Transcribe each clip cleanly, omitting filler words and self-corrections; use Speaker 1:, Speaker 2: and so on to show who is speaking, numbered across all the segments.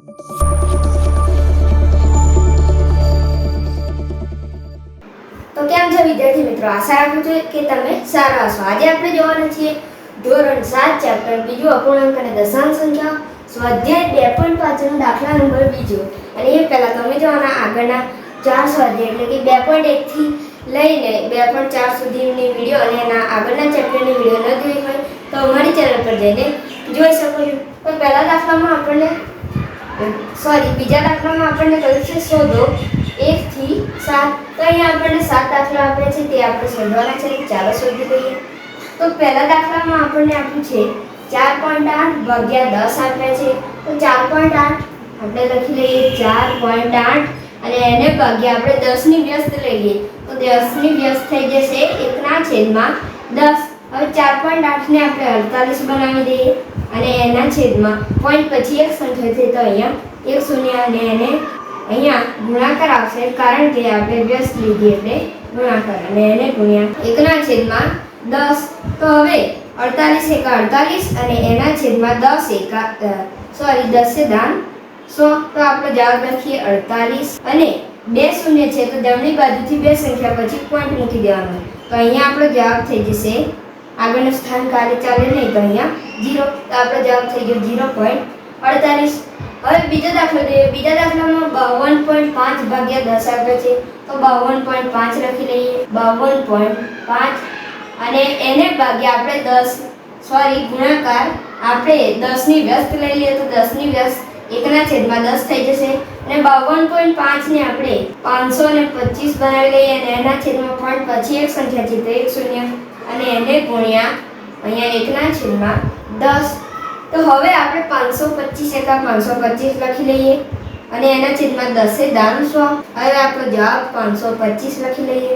Speaker 1: તો કેમ છો વિદ્યાર્થી મિત્રો, આશા રાખું છું કે તમે સારા હશો। આજે આપણે જોવાના છીએ ધોરણ 7 ચેપ્ટર બીજું અપૂર્ણાંક અને દશાંશ સંખ્યા સ્વાધ્યાય 2.5 નો દાખલા નંબર બીજો। અને એ પહેલા તમે જોવાના આગળના 4 સ્વાધ્યાય એટલે કે 2.1 થી લઈને 2.4 સુધીની વિડિયો અને એના આગળના ચેપ્ટરની વિડિયો ન જોઈ હોય તો અમારી ચેનલ પર જઈને જોઈ શકો છો। તો પહેલા દાખલામાં આપણને બીજા દાખલામાં આપણને કહ્યું છે શોધો 1 થી 7। તો અહીંયા આપણને 7 દાખલા આપ્યા છે તે આપણે શોધવાના છે। ચાલો શોધી લઈએ। તો પહેલા દાખલામાં આપણને આપ્યું છે 4.8 ભાગ્યા 10 આપ્યા છે। તો 4.8 આપણે લખી લઈએ 4.8 અને એને ભાગ્યા આપણે 10 ની વ્યસ્ત લઈએ તો 10 ની વ્યસ્ત થઈ જશે 1/10। હવે 4.8 ને આપણે 48 બનાવી દઈએ અને એના છેદમાં પોઈન્ટ પછી એક સંખ્યા છે તો અહીંયા 1 શૂન્ય અને એને અહીંયા ગુણાકાર આવશે કારણ કે આપણે વ્યસ્ત લીધી એટલે ગુણાકાર અને એને ગુણ્યા 1/10। તો હવે 48 એકા 48 અને એના છેદમાં 10 એકા 10 से दान 100। તો આપણે જવાબ લખીએ 48 અને 2 શૂન્ય છે તો જમણી બાજુથી બે સંખ્યા પછી પોઈન્ટ મૂકી દેવાનો તો અહીંયા આપણો જવાબ થઈ જશે આગળનું સ્થાન ખાલી ચાલે નહીં તો અહીંયા 0। તો આપણો જવાબ થઈ ગયો 0.48। હવે બીજો દાખલો જોઈએ। બીજા દાખલામાં 52.5 ભાગ્યા 10 આપ્યો છે તો 52.5 લખી લઈએ 52.5 અને એને ભાગ્યા આપણે 10 ગુણાકાર આપણે 10 ની વ્યસ્ત લઈ લઈએ તો 10 ની વ્યસ્ત 1/10 થઈ જશે અને 52.5 ને આપણે 525 બનાવી લઈએ અને એના છેદમાં પોઈન્ટ પછી એક સંખ્યા છે તો 1 શૂન્ય અને એને ગુણ્યા અહીંયા 1/10। તો હવે આપણે 525 એકા 525 લખી લઈએ અને એના છેદમાં 10 से दान 100। હવે આપણો જવાબ 525 લખી લઈએ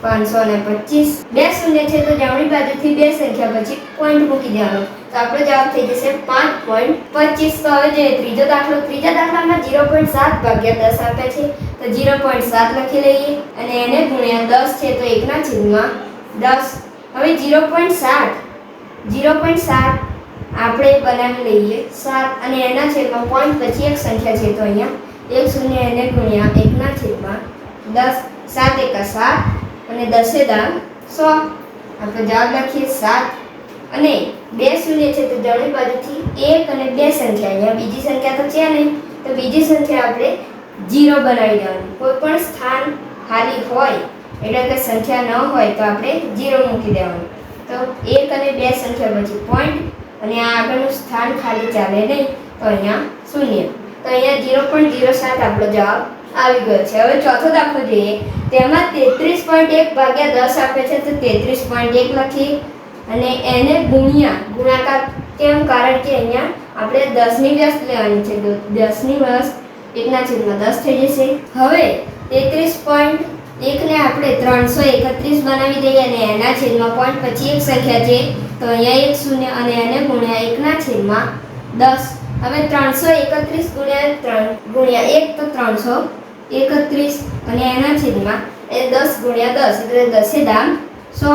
Speaker 1: 525। 2 શૂન્ય છે તો જમણી બાજુથી બે સંખ્યા પછી પોઈન્ટ મૂકી દેવાનો તો આપણો જવાબ થઈ જશે 5.25। તો હવે જે ત્રીજો દાખલો ત્રીજા દાખલામાં 0.7 ભાગ્યા 10 આપ્યા છે તો 0.7 લખી લઈએ અને એને ગુણ્યા 10 છે તો 1/10। હવે 0.7 આપણે બનાવી લઈએ 7 અને એના છેદમાં પોઈન્ટ પછી એક સંખ્યા છે તો અહીંયા 1 શૂન્ય એને ગુણ્યા 1/10 7 એકા 7 અને 10 से दान 100। આપણે જવાબ લખીએ 7 અને 2 શૂન્ય છે તો જમણી બાજુથી 1 અને 2 સંખ્યા અહીંયા બીજી સંખ્યા તો છે નહીં તો બીજી સંખ્યા આપણે 0 બનાવી દેવાની। કોઈ પણ સ્થાન ખાલી હોય એટલે કે સંખ્યા ન હોય તો આપણે 0 મૂકી દેવાનું તો 1 અને 2 સંખ્યા પછી પોઈન્ટ અને આ આગળનું સ્થાન ખાલી ચાલે નહીં તો અહીંયા શૂન્ય તો અહીંયા 0.07 આપણો જવાબ આવી ગયો છે। હવે ચોથો દાખલો જોઈએ। તેમાં 33.1 ભાગ્યા 10 આપે છે તો 33.1 લખી અને એને ગુણાકાર કેમ કારણ કે અહીંયા આપણે 10 ની વ્યસ્ત લેવાની છે તો 10 ની વ્યસ્ત 1/10 થઈ જશે। હવે 33.1 ને આપણે 331 બનાવી દઈએ અને એના છેદમાં પોઈન્ટ પછી એક સંખ્યા છે તો અહીંયા 1 શૂન્ય અને એને ગુણ્યા 1/10। હવે 331 ગુણ્યા 1 તો 331 અને એના છેદમાં 10 ગુણ્યા 10 એટલે 10 से दान 100।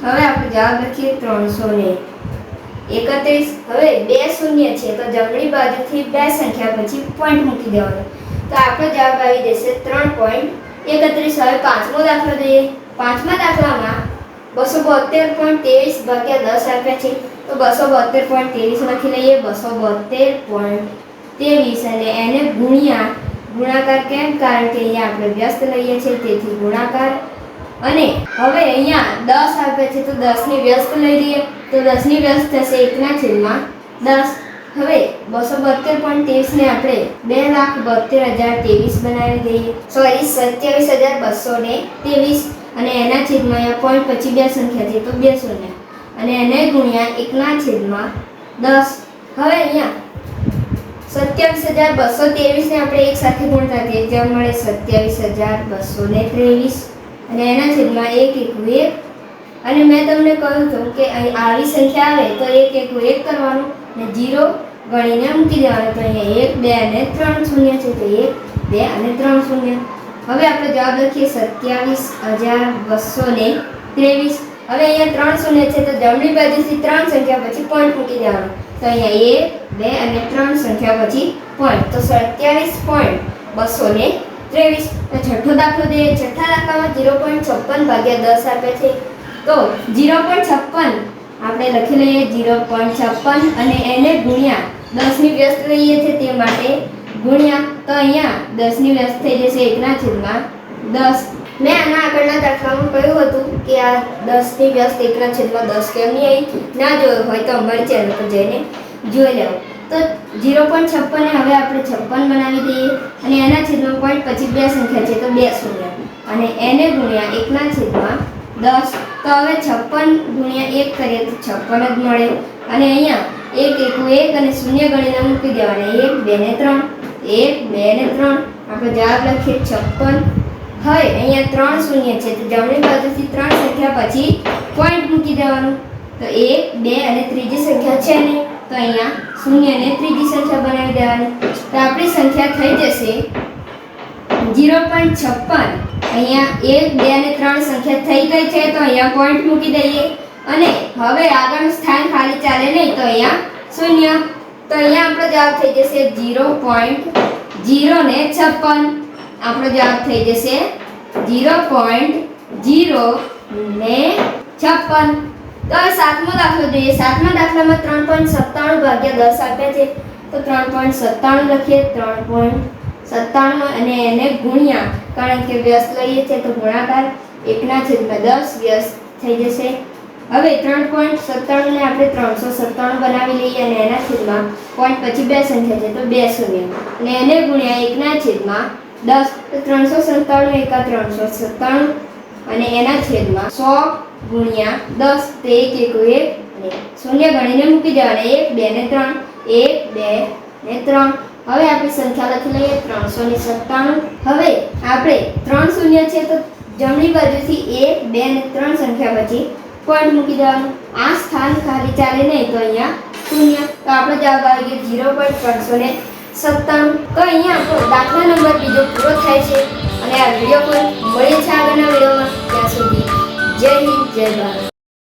Speaker 1: હવે આપણે જવાબ લખીએ 331। હવે 2 શૂન્ય છે તો જમણી બાજુથી બે સંખ્યા પછી પોઈન્ટ મૂકી દેવાનો તો આપણો જવાબ આવી જશે 3.31। હવે પાંચમો દાખલો જોઈએ। પાંચમા દાખલામાં 272.23 ભાગ્યા 10 આપ્યા છે તો 272.23 લખી લઈએ 272.23 અને એને ગુણાકાર કેમ કારણ કે અહીંયા આપણે વ્યસ્ત લઈએ છીએ તેથી ગુણાકાર અને હવે અહીંયા 10 આપે છે તો 10 ની વ્યસ્ત લઈ લઈએ તો 10 ની વ્યસ્ત થશે 1/10। હવે 272.23 ને આપણે 2,72,023 બનાવી દઈએ 27,223 અને એના છેદમાં અહીંયા પોઈન્ટ પછી બે સંખ્યા છે તો 2 શૂન્ય અને એને ગુણ્યા 1/10। હવે અહીંયા 27,223 ને આપણે એક સાથે ગુણતા તે જવાબ મળે 27,223 અને એના છેદમાં 1 અને મેં તમને કહ્યું હતું કે અહીં આવી સંખ્યા આવે તો 1 કરવાનું અને 0 ગણીને મૂકી દેવાનું તો અહીંયા 1 2 અને 3 શૂન્ય છે તો 1 2 અને 3 શૂન્ય। હવે આપણે જવાબ લખીએ 27,223। હવે અહીંયા 3 શૂન્ય છે તો જમણી બાજુથી 3 સંખ્યા પછી પોઈન્ટ મૂકી દેવાનો તો અહીંયા 1 2 અને 3 સંખ્યા પછી પોઈન્ટ, તો 27.223. તો છઠ્ઠો દાખલો જોઈએ. છઠ્ઠા દાખલામાં 0.56 ભાગ્યા 10 આપે છે. તો 0.56 આપણે લખી લઈએ 0.56 અને એને ગુણ્યા 10 ની વ્યસ્ત લઈએ છે તે માટે ગુણ્યા, તો અહીંયા 10 ની વ્યસ્ત થઈ જશે 1/10. મેં આના આગળના દાખલામાં કહ્યું હતું કે આ 10 ની વ્યસ્ત 1/10 કેમ નહીં આવી, ના જોયું હોય તો અમારી ચેનલ પર જઈને જોઈ લેવું. તો 0.56 ને હવે આપણે 56 બનાવી દઈએ અને એના છેદમાં પોઈન્ટ પછી બે સંખ્યા છે તો 2 શૂન્ય અને એને ગુણ્યા 1/10. તો હવે 56 ગુણ્યા 1 કરીએ તો 56 જ મળે અને અહીંયા 1 1 1 અને શૂન્ય ગણીને મૂકી દેવાના 1 2 ને 3 1 2 ને 3 આપણે જવાબ લખીએ 56. હવે અહીંયા 3 શૂન્ય છે તો જમણી બાજુથી 3 સંખ્યા પછી પોઈન્ટ મૂકી દેવાનું, તો 1 2 અને ત્રીજી સંખ્યા છે ને તો અહીંયા શૂન્ય ને ત્રીજી સંખ્યા બનાવી દેવાની. તો આપણી સંખ્યા થઈ જશે 0.56. અહીંયા 1 2 અને 3 સંખ્યા થઈ ગઈ છે તો અહીંયા પોઈન્ટ મૂકી દઈએ અને હવે આગળનું સ્થાન ખાલી ચાલે નહીં તો અહીંયા શૂન્ય, તો અહીંયા આપણો જવાબ થઈ જશે 0.056. આપણો જવાબ થઈ જશે 0.056. તો હવે સાતમો દાખલો જોઈએ. સાતમા દાખલામાં 3.97 ભાગ્યા 10 આપ્યા છે તો 3.97 લખીએ 3.97 અને એને ગુણ્યા, કારણ કે વ્યસ્ત લઈએ છે તો ગુણાકાર 1/10 વ્યસ્ત થઈ જશે. હવે 3.97 ને આપણે 397 બનાવી લઈએ અને એના છેદમાં પોઈન્ટ પછી બે સંખ્યા છે તો 2 શૂન્ય અને એને ગુણ્યા 1/10. તો 397 એકા 397 અને એના છેદમાં 100 ગુણ્યા 10 તો 1 1 1 અને શૂન્ય ગણીને મૂકી દેવાના 1 2 ને 3 1 2 ને 3. હવે આપણી સંખ્યા લખી લઈએ 397. હવે આપણે 3 શૂન્ય છે તો જમણી બાજુથી 1 2 અને 3 સંખ્યા પછી પોઈન્ટ મૂકી દેવાનું. આ સ્થાન ખાલી ચાલે નહીં તો અહીંયા શૂન્ય, તો આપણો જવાબ આવી ગયો 0.397. તો અહીંયા આપણો દાખલા નંબર બીજો પૂરો થાય છે અને આ વિડીયો પર મળીએ છે આગળના વિડીયોમાં. ત્યાં સુધી જય હિન્દ જય ભારત.